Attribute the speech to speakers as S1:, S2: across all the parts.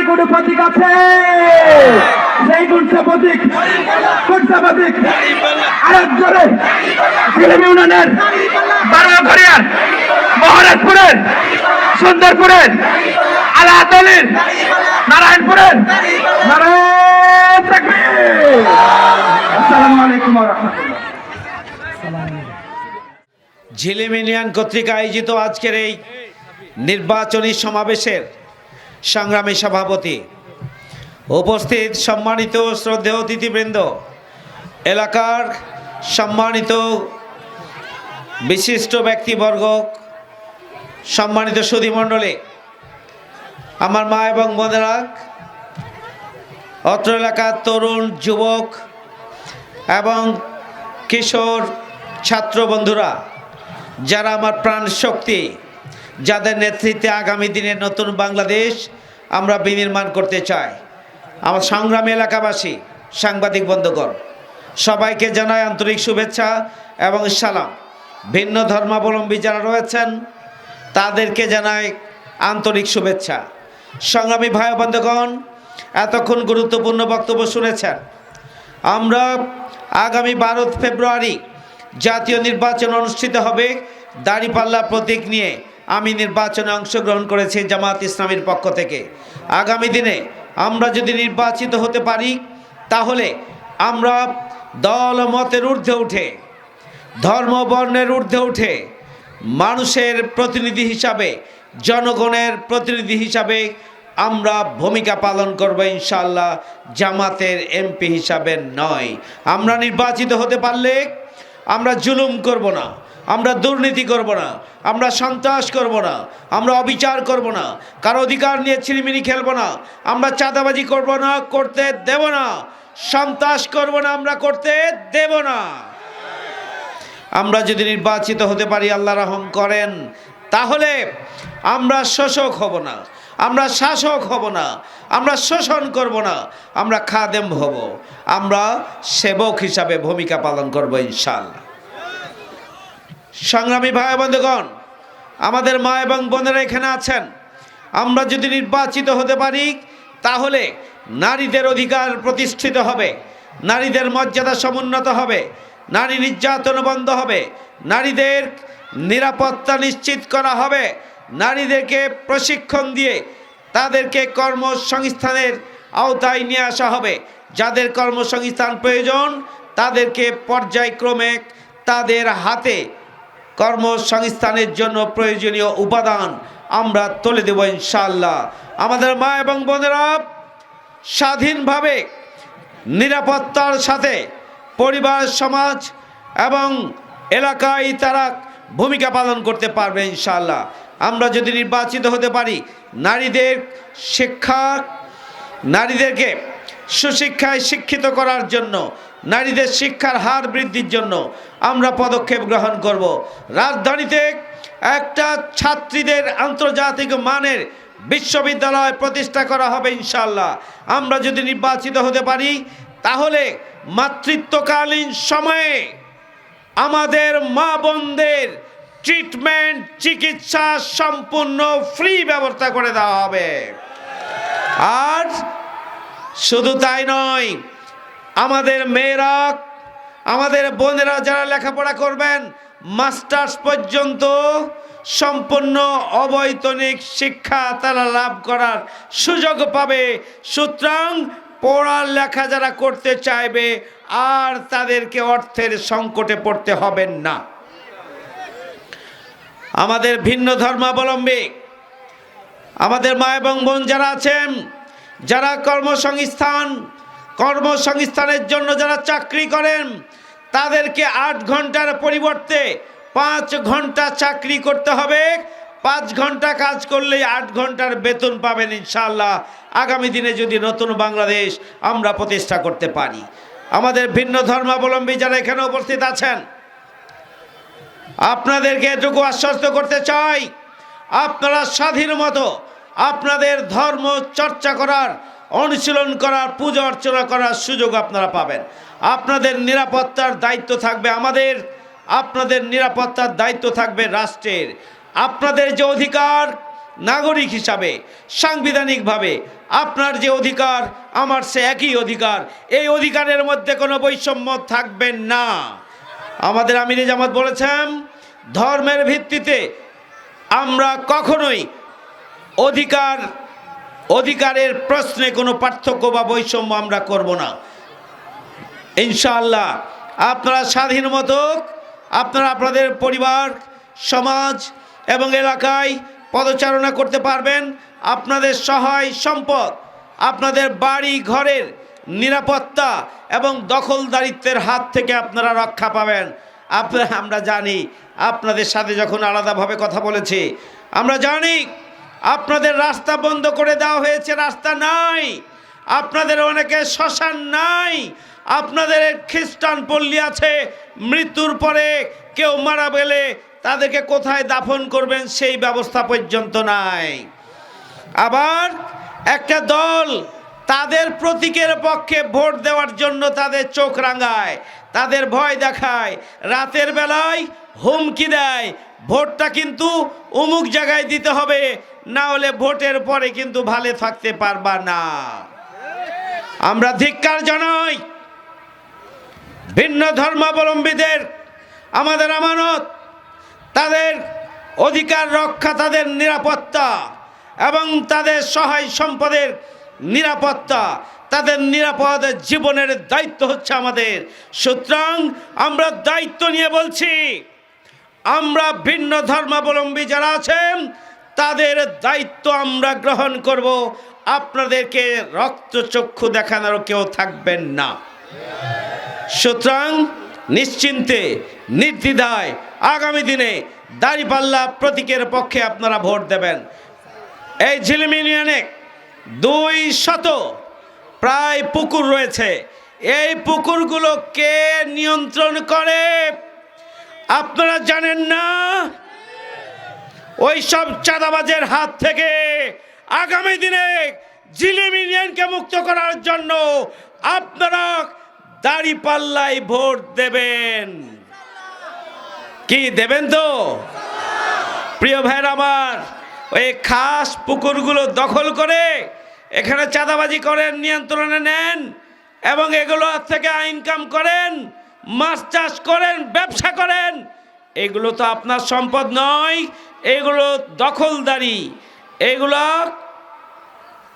S1: কোনো প্রতীক আছে? সেই কোনটা প্রতীক? কোনটা প্রতীক? আরেক জোরে ঝিলিম ইউনিয়নের, বারোঘরিয়ার, মহারাজপুরের, সুন্দরপুরের, আলাদলের, নারায়ণপুরের, নারায়ণ তাকবীর। আসসালামু আলাইকুম ওয়া রাহমাতুল্লাহ।
S2: ঝিলিম ইউনিয়ন কর্তৃক আয়োজিত আজকের এই নির্বাচনী সমাবেশের সংগ্রামী সভাপতি, উপস্থিত সম্মানিত শ্রদ্ধেয় অতিথিবৃন্দ, এলাকার সম্মানিত বিশিষ্ট ব্যক্তিবর্গ, সম্মানিত সুধীমণ্ডলী, আমার মা এবং বোনেরা, অত্র এলাকার তরুণ, যুবক এবং কিশোর ছাত্র বন্ধুরা, যারা আমার প্রাণ শক্তি, যাদের নেতৃত্বে আগামী দিনে নতুন বাংলাদেশ আমরা বিনির্মাণ করতে চাই, আমার সংগ্রামী এলাকাবাসী, সাংবাদিক বন্ধুগণ, সবাইকে জানাই আন্তরিক শুভেচ্ছা এবং সালাম। ভিন্ন ধর্মাবলম্বী যারা রয়েছেন তাদেরকে জানাই আন্তরিক শুভেচ্ছা। সংগ্রামী ভাই বন্ধুগণ, এতক্ষণ গুরুত্বপূর্ণ বক্তব্য শুনেছেন। আমরা আগামী 12 ফেব্রুয়ারি জাতীয় নির্বাচন অনুষ্ঠিত হবে। দাঁড়িপাল্লা প্রতীক নিয়ে আমি নির্বাচনে অংশগ্রহণ করেছি জামাত ইসলামীর পক্ষ থেকে। আগামী দিনে আমরা যদি নির্বাচিত হতে পারি, তাহলে আমরা দল মতের ঊর্ধ্বে উঠে, ধর্ম বর্ণের ঊর্ধ্বে উঠে, মানুষের প্রতিনিধি হিসাবে, জনগণের প্রতিনিধি হিসাবে আমরা ভূমিকা পালন করব ইনশাআল্লাহ। জামাতের এমপি হিসাবে নয়। আমরা নির্বাচিত হতে পারলে আমরা জুলুম করব না, আমরা দুর্নীতি করব না, আমরা সন্ত্রাস করব না, আমরা অবিচার করব না, কারো অধিকার নিয়ে ছিনিমিনি খেলব না, আমরা চাঁদাবাজি করব না, করতে দেব না, সন্ত্রাস করব না, আমরা করতে দেব না। আমরা যদি নির্বাচিত হতে পারি, আল্লাহ রহম করেন, তাহলে আমরা শোষক হব না, আমরা শাসক হব না, আমরা শোষণ করব না, আমরা খাদেম হব, আমরা সেবক হিসাবে ভূমিকা পালন করব ইনশাআল্লাহ। সংগ্রামী ভাই বন্ধুগণ, আমাদের মা এবং বোনেরা এখানে আছেন। আমরা যদি নির্বাচিত হতে পারি, তাহলে নারীদের অধিকার প্রতিষ্ঠিত হবে, নারীদের মর্যাদা সমুন্নত হবে, নারী নির্যাতন বন্ধ হবে, নারীদের নিরাপত্তা নিশ্চিত করা হবে, নারীদেরকে প্রশিক্ষণ দিয়ে তাদেরকে কর্মসংস্থানের আওতায় নিয়ে আসা হবে। যাদের কর্মসংস্থান প্রয়োজন তাদেরকে পর্যায়ক্রমে তাদের হাতে কর্মসংস্থানের জন্য প্রয়োজনীয় উপাদান আমরা তুলে দেব ইনশাআল্লাহ। আমাদের মা এবং বোনেরা স্বাধীনভাবে নিরাপত্তার সাথে পরিবার, সমাজ এবং এলাকায় তারা ভূমিকা পালন করতে পারবে ইনশাআল্লাহ। আমরা যদি নির্বাচিত হতে পারি, নারীদের শিক্ষা, নারীদেরকে সুশিক্ষায় শিক্ষিত করার জন্য, নারীদের শিক্ষার হার বৃদ্ধির জন্য আমরা পদক্ষেপ গ্রহণ করব। রাজধানীতে একটা ছাত্রীদের আন্তর্জাতিক মানের বিশ্ববিদ্যালয় প্রতিষ্ঠা করা হবে ইনশাআল্লাহ। আমরা যদি নির্বাচিত হতে পারি, তাহলে মাতৃত্বকালীন সময়ে আমাদের মা বোনদের ট্রিটমেন্ট, চিকিৎসা সম্পূর্ণ ফ্রি ব্যবস্থা করে দেওয়া হবে। আর শুধু তাই নয়, আমাদের মেয়েরা, আমাদের বোনেরা যারা লেখাপড়া করবেন, মাস্টার্স পর্যন্ত সম্পূর্ণ অবৈতনিক শিক্ষা তারা লাভ করার সুযোগ পাবে। সুতরাং পড়ালেখা যারা করতে চাইবে আর তাদেরকে অর্থের সংকটে পড়তে হবে না। আমাদের ভিন্ন ধর্মাবলম্বী আমাদের মা এবং বোন যারা আছেন, যারা কর্মসংস্থানের জন্য যারা চাকরি করেন, তাদেরকে 8 ঘন্টার পরিবর্তে 5 ঘন্টা চাকরি করতে হবে। 5 ঘন্টা কাজ করলে 8 ঘন্টার বেতন পাবেন ইনশাআল্লাহ। আগামী দিনে যদি নতুন বাংলাদেশ আমরা প্রতিষ্ঠা করতে পারি। আমাদের ভিন্ন ধর্মাবলম্বী যারা এখানে উপস্থিত আছেন, আপনাদেরকে এটুকু আশ্বস্ত করতে চাই, আপনারা স্বাধীন মতো আপনাদের ধর্ম চর্চা করার, অনুশীলন করার, পূজা অর্চনা করার সুযোগ আপনারা পাবেন। আপনাদের নিরাপত্তার দায়িত্ব থাকবে আমাদের, আপনাদের নিরাপত্তার দায়িত্ব থাকবে রাষ্ট্রের। আপনাদের যে অধিকার নাগরিক হিসাবে সাংবিধানিকভাবে আপনার যে অধিকার আমার সে একই অধিকার, এই অধিকারের মধ্যে কোনো বৈষম্য থাকবে না। আমাদের আমিরে জামাত বলেছেন, ধর্মের ভিত্তিতে আমরা কখনোই অধিকারের প্রশ্নে কোনো পার্থক্য বা বৈষম্য আমরা করব না। ইনশাআল্লাহ আপনারা স্বাধীন মতো আপনারা আপনাদের পরিবার, সমাজ এবং এলাকায় পদচারণা করতে পারবেন। আপনাদের সহায় সম্পদ, আপনাদের বাড়ি ঘরের নিরাপত্তা এবং দখলদারিত্বের হাত থেকে আপনারা রক্ষা পাবেন। আমরা জানি আপনাদের সাথে যখন আলাদাভাবে কথা বলেছি, আমরা জানি আপনাদের রাস্তা বন্ধ করে দেওয়া হয়েছে, রাস্তা নাই, আপনাদের অনেকে শ্মশান নাই, আপনাদের খ্রিস্টান পল্লী আছে, মৃত্যুর পরে কেউ মারা গেলে তাদেরকে কোথায় দাফন করবেন সেই ব্যবস্থা পর্যন্ত নাই। আবার একটা দল তাদের প্রতীকের পক্ষে ভোট দেওয়ার জন্য তাদের চোখ রাঙায়, তাদের ভয় দেখায়, রাতের বেলায় হুমকি দেয়, ভোটটা কিন্তু অমুক জায়গায় দিতে হবে, না হলে ভোটের পরে কিন্তু ভালো থাকতে পারবা না। আমরা ধিক্কার জানাই ভিন্ন ধর্মাবলম্বীদের। আমাদের আমানত তাদের অধিকার রক্ষা, তাদের নিরাপত্তা এবং তাদের সহায় সম্পদের নিরাপত্তা, তাদের নিরাপদ জীবনের দায়িত্ব হচ্ছে আমাদের। সুতরাং আমরা দায়িত্ব নিয়ে বলছি, আমরা ভিন্ন ধর্মাবলম্বী যারা আছেন তাদের দায়িত্ব আমরা গ্রহণ করব। আপনাদেরকে রক্তচক্ষু দেখানোর কেউ থাকবেন না। সুতরাং নিশ্চিন্তে নির্দ্বিধায় আগামী দিনে দাঁড়িপাল্লা প্রতীকের পক্ষে আপনারা ভোট দেবেন। এই ঝিলিম ইউনিয়নে 200 প্রায় পুকুর রয়েছে। এই পুকুরগুলো কে নিয়ন্ত্রণ করে আপনারা জানেন না? ওই সব চাঁদাবাজের হাত থেকে আগামী দিনে ঝিলিম ইউনিয়নকে মুক্ত করার জন্য আপনারা দাঁড়িপাল্লায় ভোট দেবেন। কি দেবেন তো? প্রিয় ভাইরা আমার, ওই খাস পুকুরগুলো দখল করে এখানে চাঁদাবাজি করেন, নিয়ন্ত্রণে নেন এবং এগুলো থেকে ইনকাম করেন, মাছ চাষ করেন, ব্যবসা করেন। এগুলো তো আপনার সম্পদ নয়, এগুলো দখলদারি। এগুলো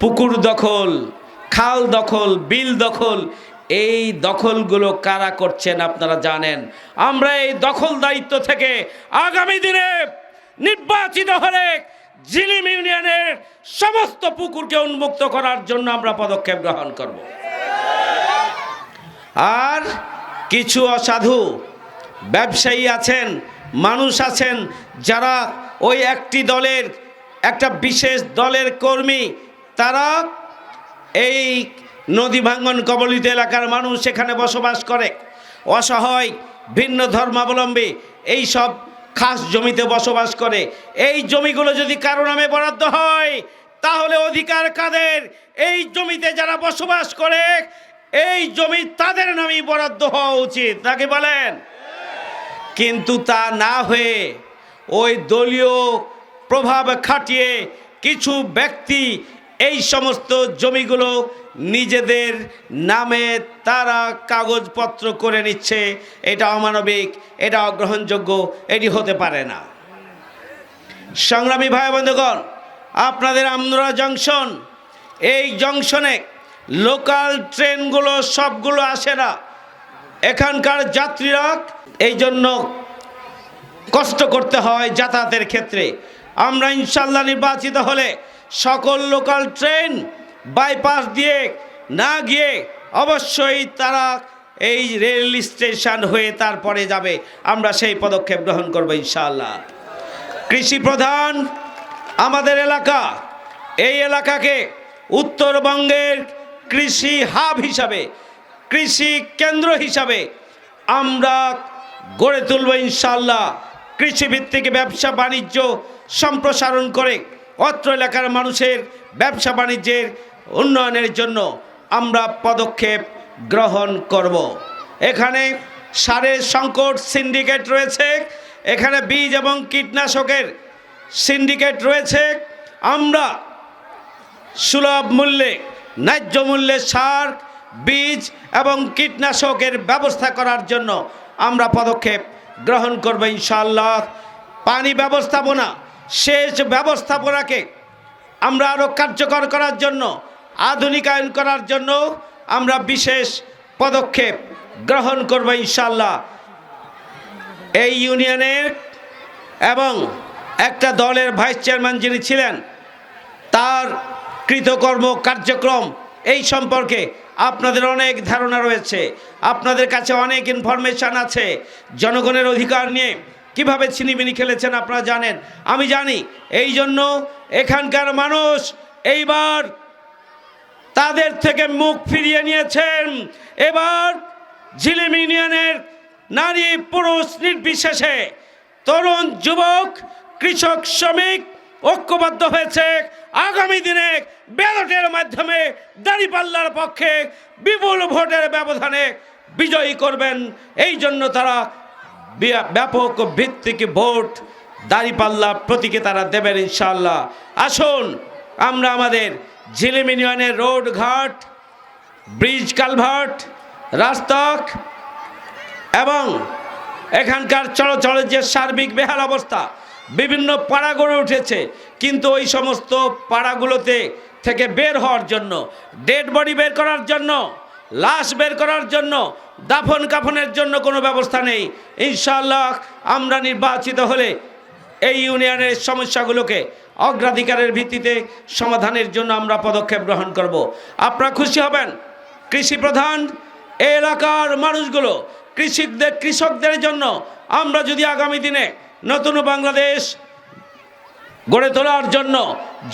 S2: পুকুর দখল, খাল দখল, বিল দখল। এই দখলগুলো কারা করছেন আপনারা জানেন। আমরা এই দখলদারিত্ব থেকে আগামী দিনে নির্বাচিত হলে ঝিলিম ইউনিয়নের সমস্ত পুকুরকে উন্মুক্ত করার জন্য আমরা পদক্ষেপ গ্রহণ করব। আর কিছু অসাধু ব্যবসায়ী আছেন, মানুষ আছেন যারা ওই একটি দলের, একটা বিশেষ দলের কর্মী, তারা এই নদী ভাঙ্গন কবলিত এলাকার মানুষ এখানে বসবাস করে, অসহায় ভিন্ন ধর্মাবলম্বী এই সব খাস জমিতে বসবাস করে। এই জমিগুলো যদি কারো নামে বরাদ্দ হয় তাহলে অধিকার কাদের? এই জমিতে যারা বসবাস করে এই জমি তাদের নামেই বরাদ্দ হওয়া উচিত, নাকি বলেন? কিন্তু তা না হয়ে ওই দলীয় প্রভাব খাটিয়ে কিছু ব্যক্তি এই সমস্ত জমিগুলো নিজেদের নামে তারা কাগজপত্র করে নিচ্ছে। এটা অমানবিক, এটা অগ্রহণযোগ্য, এটি হতে পারে না। সংগ্রামী ভাই বন্ধুগণ, আপনাদের আমনুরা জংশন, এই জংশনে লোকাল ট্রেনগুলো সবগুলো আসে না। এখানকার যাত্রীরা এই জন্য কষ্ট করতে হয় যাতায়াতের ক্ষেত্রে। আমরা ইনশাল্লাহ নির্বাচিত হলে সকল লোকাল ট্রেন বাইপাস দিয়ে না গিয়ে অবশ্যই তারা এই রেল স্টেশন হয়ে তারপরে যাবে। আমরা সেই পদক্ষেপ গ্রহণ করব ইনশাআল্লাহ। কৃষি প্রধান আমাদের এলাকা, এই এলাকাকে উত্তরবঙ্গের কৃষি হাব হিসাবে, কৃষি কেন্দ্র হিসাবে আমরা গড়ে তুলব ইনশাআল্লাহ। কৃষিভিত্তিক ব্যবসা বাণিজ্য সম্প্রসারণ করে অত্র এলাকার মানুষের ব্যবসা বাণিজ্যের উন্নয়নের জন্য আমরা পদক্ষেপ গ্রহণ করব। এখানে সারের সংকট সিন্ডিকেট রয়েছে, এখানে বীজ এবং কীটনাশকের সিন্ডিকেট রয়েছে। আমরা সুলভ মূল্যে ন্যায্য মূল্যে সার, বীজ এবং কীটনাশকের ব্যবস্থা করার জন্য আমরা পদক্ষেপ গ্রহণ করব ইনশাআল্লাহ। পানি ব্যবস্থাপনা, সেচ ব্যবস্থাপনাকে আমরা আরও কার্যকর করার জন্য, আধুনিকায়ন করার জন্য আমরা বিশেষ পদক্ষেপ গ্রহণ করব ইনশাআল্লাহ। এই ইউনিয়নের এবং একটা দলের ভাইস চেয়ারম্যান যিনি ছিলেন, তার কৃতকর্ম কার্যক্রম এই সম্পর্কে আপনাদের অনেক ধারণা রয়েছে, আপনাদের কাছে অনেক ইনফরমেশান আছে। জনগণের অধিকার নিয়ে কিভাবে ছিনিমিনি খেলেছেন আপনারা জানেন, আমি জানি। এই জন্য এখানকার মানুষ এইবার তাদের থেকে মুখ ফিরিয়ে নিয়েছেন। এবার ঝিলিম ইউনিয়নের নারী পুরুষ নির্বিশেষে, তরুণ যুবক, কৃষক, শ্রমিক ঐক্যবদ্ধ হয়েছে আগামী দিনে ব্যালটের মাধ্যমে দাঁড়িপাল্লার পক্ষে বিপুল ভোটের ব্যবধানে বিজয়ী করবেন। এই জন্য তারা ব্যাপক ভিত্তিক ভোট দাঁড়িপাল্লা প্রতীকে তারা দেবেন ইনশাআল্লাহ। আসুন আমরা আমাদের ঝিলিম ইউনিয়নের রোড ঘাট, ব্রিজ, কালভার্ট, রাস্তা এবং এখানকার চলাচলের যে সার্বিক বেহাল অবস্থা, বিভিন্ন পাড়া গড়ে উঠেছে, কিন্তু ওই সমস্ত পাড়াগুলোতে থেকে বের হওয়ার জন্য, ডেড বডি বের করার জন্য, লাশ বের করার জন্য, দাফন কাফনের জন্য কোনো ব্যবস্থা নেই। ইনশাআল্লাহ আমরা নির্বাচিত হলে এই ইউনিয়নের সমস্যাগুলোকে অগ্রাধিকারের ভিত্তিতে সমাধানের জন্য আমরা পদক্ষেপ গ্রহণ করব। আপনারা খুশি হবেন, কৃষি প্রধান এই এলাকার মানুষগুলো, কৃষকদের জন্য আমরা যদি আগামী দিনে নতুন বাংলাদেশ গড়ে তোলার জন্য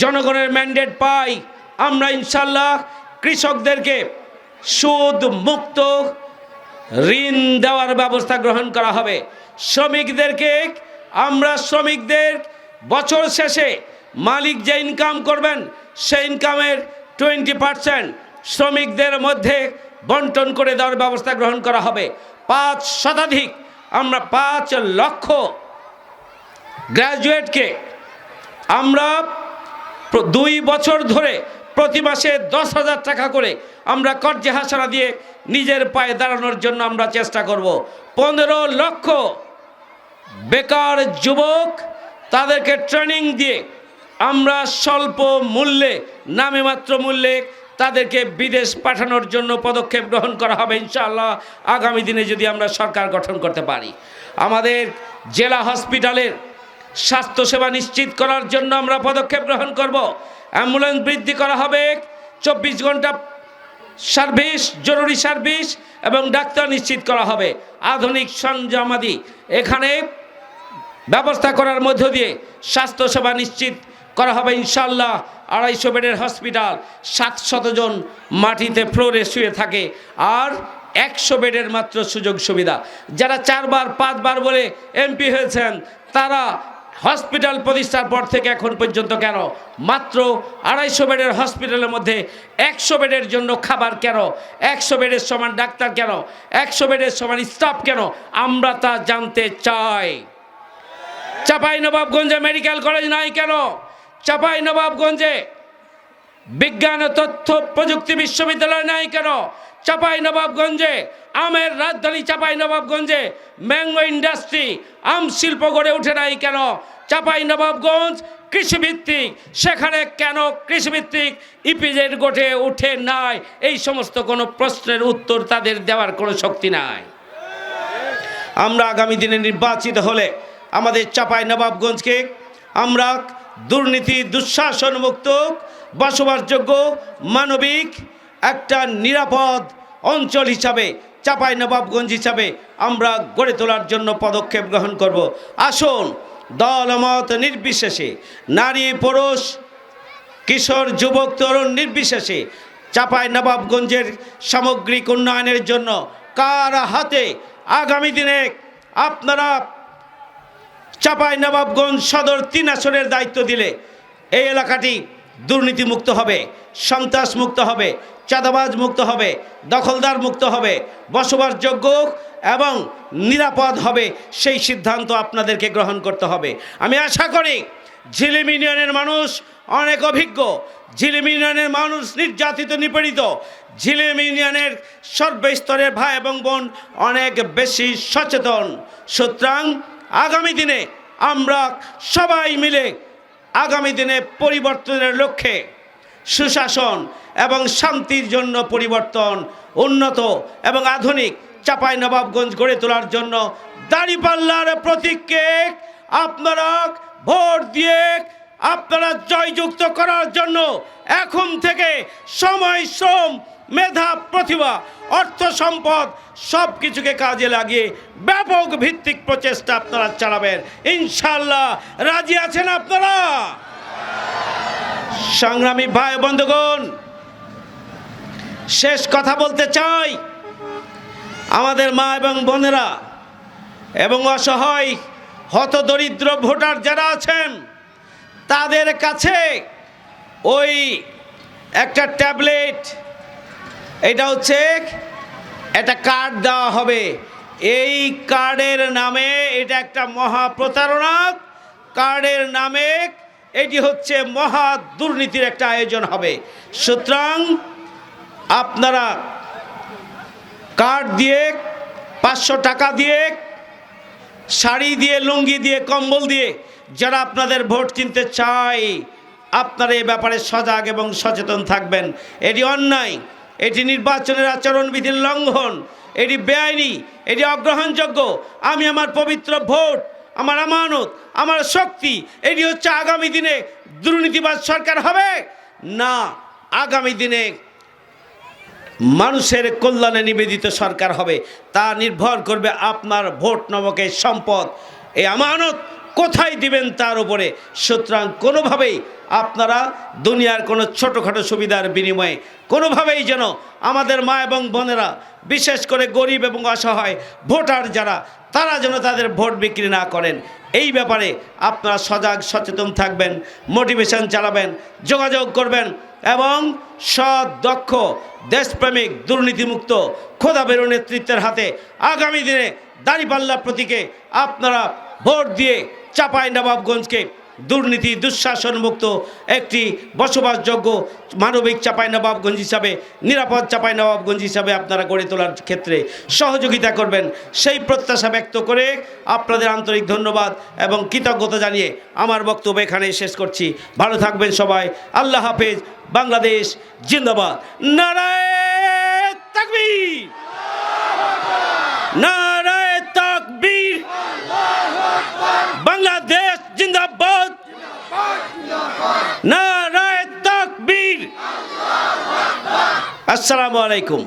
S2: জনগণের ম্যান্ডেট পাই, আমরা ইনশাআল্লাহ কৃষকদেরকে সুদ মুক্ত ঋণ দেওয়ার ব্যবস্থা গ্রহণ করা হবে। শ্রমিকদেরকে আমরা শ্রমিকদের বছর শেষে মালিক যে ইনকাম করবেন সেই ইনকামের 20% শ্রমিকদের মধ্যে বন্টন করে দেওয়ার ব্যবস্থা গ্রহণ করা হবে। 5 শতাধিক আমরা 5 লক্ষ গ্র্যাজুয়েটকে আমরা 2 বছর ধরে প্রতি মাসে 10,000 টাকা করে আমরা কর্জে হাসানা দিয়ে নিজের পায়ে দাঁড়ানোর জন্য আমরা চেষ্টা করব। 15 লক্ষ বেকার যুবক, তাদেরকে ট্রেনিং দিয়ে আমরা স্বল্প মূল্যে, নামে মাত্র মূল্যে তাদেরকে বিদেশ পাঠানোর জন্য পদক্ষেপ গ্রহণ করা হবে ইনশাআল্লাহ আগামী দিনে যদি আমরা সরকার গঠন করতে পারি। আমাদের জেলা হসপিটালের স্বাস্থ্যসেবা নিশ্চিত করার জন্য আমরা পদক্ষেপ গ্রহণ করব। অ্যাম্বুলেন্স বৃদ্ধি করা হবে, 24 ঘন্টা সার্ভিস, জরুরি সার্ভিস এবং ডাক্তার নিশ্চিত করা হবে। আধুনিক সরঞ্জামাদি এখানে ব্যবস্থা করার মধ্য দিয়ে স্বাস্থ্যসেবা নিশ্চিত করা হবে ইনশাআল্লাহ। 250 বেডের হসপিটাল, 700 জন মাটিতে ফ্লোরে শুয়ে থাকে, আর 100 বেডের মাত্র সুযোগ সুবিধা। যারা 4 বার 5 বার বলে এমপি হয়েছেন, তারা হসপিটাল প্রতিষ্ঠার পর থেকে এখন পর্যন্ত কেন মাত্র 250 বেডের হসপিটালের মধ্যে 100 বেডের জন্য খাবার কেন, 100 বেডের সমান ডাক্তার কেন, 100 বেডের সমান স্টাফ কেন, আমরা তা জানতে চাই। চাঁপাইনবাবগঞ্জে মেডিকেল কলেজ নাই কেন? চাঁপাইনবাবগঞ্জে বিজ্ঞান ও তথ্য প্রযুক্তি বিশ্ববিদ্যালয় নাই কেন? চাঁপাইনবাবগঞ্জে আমের রাজধানী, চাঁপাইনবাবগঞ্জে ম্যাঙ্গো ইন্ডাস্ট্রি, আম শিল্প গড়ে ওঠে নাই কেন? চাঁপাইনবাবগঞ্জ কৃষিভিত্তিক, সেখানে কেন কৃষিভিত্তিক ইপিজেড গড়ে ওঠে নাই? এই সমস্ত কোনো প্রশ্নের উত্তর তাদের দেওয়ার কোনো শক্তি নাই। আমরা আগামী দিনে নির্বাচিত হলে আমাদের চাঁপাইনবাবগঞ্জকে আমরা দুর্নীতি দুঃশাসন মুক্ত, বসবাসযোগ্য, মানবিক একটা নিরাপদ অঞ্চল হিসাবে, চাঁপাইনবাবগঞ্জ হিসাবে আমরা গড়ে তোলার জন্য পদক্ষেপ গ্রহণ করব। আসুন দলমত নির্বিশেষে, নারী পুরুষ, কিশোর যুবক তরুণ নির্বিশেষে চাঁপাইনবাবগঞ্জের সামগ্রিক উন্নয়নের জন্য কার হাতে আগামী দিনে আপনারা চাঁপাইনবাবগঞ্জ সদর 3 আসনের দায়িত্ব দিলে এই এলাকাটি দুর্নীতিমুক্ত হবে, সন্ত্রাস মুক্ত হবে, চাঁদাবাজ মুক্ত হবে, দখলদার মুক্ত হবে, বসবাসযোগ্য এবং নিরাপদ হবে, সেই সিদ্ধান্ত আপনাদেরকে গ্রহণ করতে হবে। আমি আশা করি ঝিলিম ইউনিয়নের মানুষ অনেক অভিজ্ঞ। ঝিলিম ইউনিয়নের মানুষ নির্যাতিত নিপীড়িত। ঝিলিম ইউনিয়নের সর্বস্তরের ভাই এবং বোন অনেক বেশি সচেতন। সুতরাং আগামী দিনে আমরা সবাই মিলে আগামী দিনে পরিবর্তনের লক্ষ্যে সুশাসন এবং শান্তির জন্য পরিবর্তন, উন্নত এবং আধুনিক চাঁপাইনবাবগঞ্জ গড়ে তোলার জন্য দাঁড়িপাল্লার প্রতীককে আপনারা ভোট দিয়ে আপনারা জয়যুক্ত করার জন্য এখন থেকে সময়, শ্রম, মেধা, প্রতিভা, অর্থ সম্পদ সব কিছুকে কাজে লাগিয়ে ব্যাপক ভিত্তিক প্রচেষ্টা আপনারা চালাবেন। ইনশাআল্লাহ রাজি আছেন আপনারা? সংগ্রামী ভাই বন্ধুগণ, শেষ কথা বলতে চাই, আমাদের মা এবং বোনেরা এবং অসহায় হতদরিদ্র ভোটার যারা আছেন তাদের কাছে ওই একটা ট্যাবলেট, এটা হচ্ছে একটা কার্ড দেওয়া হবে। এই কার্ডের নামে এটা একটা মহা প্রতারণা। কার্ডের নামে এটি হচ্ছে মহা দুর্নীতির একটা আয়োজন হবে। সুতরাং আপনারা কার্ড দিয়ে, 500 টাকা দিয়ে, শাড়ি দিয়ে, লুঙ্গি দিয়ে, কম্বল দিয়ে যারা আপনাদের ভোট কিনতে চায়, আপনারা এই ব্যাপারে সজাগ এবং সচেতন থাকবেন। এটি অন্যায়, এটি নির্বাচনের আচরণবিধির লঙ্ঘন, এটি বেআইনি, এটি অগ্রহণযোগ্য। আমি আমার পবিত্র ভোট, আমার আমানত, আমার শক্তি, এটি হচ্ছে আগামী দিনে দুর্নীতিবাজ সরকার হবে না, আগামী দিনে মানুষের কল্যাণে নিবেদিত সরকার হবে। তা নির্ভর করবে আপনার ভোট নামক এই সম্পদ, এই আমানত কোথায় দিবেন তার উপরে। সুতরাং কোনোভাবেই আপনারা দুনিয়ার কোনো ছোটোখাটো সুবিধার বিনিময়ে কোনোভাবেই যেন আমাদের মা এবং বোনেরা, বিশেষ করে গরিব এবং অসহায় ভোটার যারা, তারা যেন তাদের ভোট বিক্রি না করেন। এই ব্যাপারে আপনারা সজাগ সচেতন থাকবেন, মোটিভেশন চালাবেন, যোগাযোগ করবেন এবং সৎ, দক্ষ, দেশপ্রেমিক, দুর্নীতিমুক্ত খোদাবের নেতৃত্বের হাতে আগামী দিনে দাঁড়িপাল্লা প্রতীকে আপনারা ভোট দিয়ে চাঁপাইনবাবগঞ্জকে দুর্নীতি, দুঃশাসন মুক্ত একটি বসবাসযোগ্য মানবিক চাঁপাইনবাবগঞ্জ হিসাবে, নিরাপদ চাঁপাইনবাবগঞ্জ হিসাবে আপনারা গড়ে তোলার ক্ষেত্রে সহযোগিতা করবেন, সেই প্রত্যাশা ব্যক্ত করে আপনাদের আন্তরিক ধন্যবাদ এবং কৃতজ্ঞতা জানিয়ে আমার বক্তব্য এখানে শেষ করছি। ভালো থাকবেন সবাই। আল্লাহ হাফেজ। বাংলাদেশ জিন্দাবাদ। নারায়ে তাকবীর, নারায়ে তাকবীর। বাংলাদেশ জিন্দাবাদ, নারায়ে তাকবীর। আসসালামু আলাইকুম।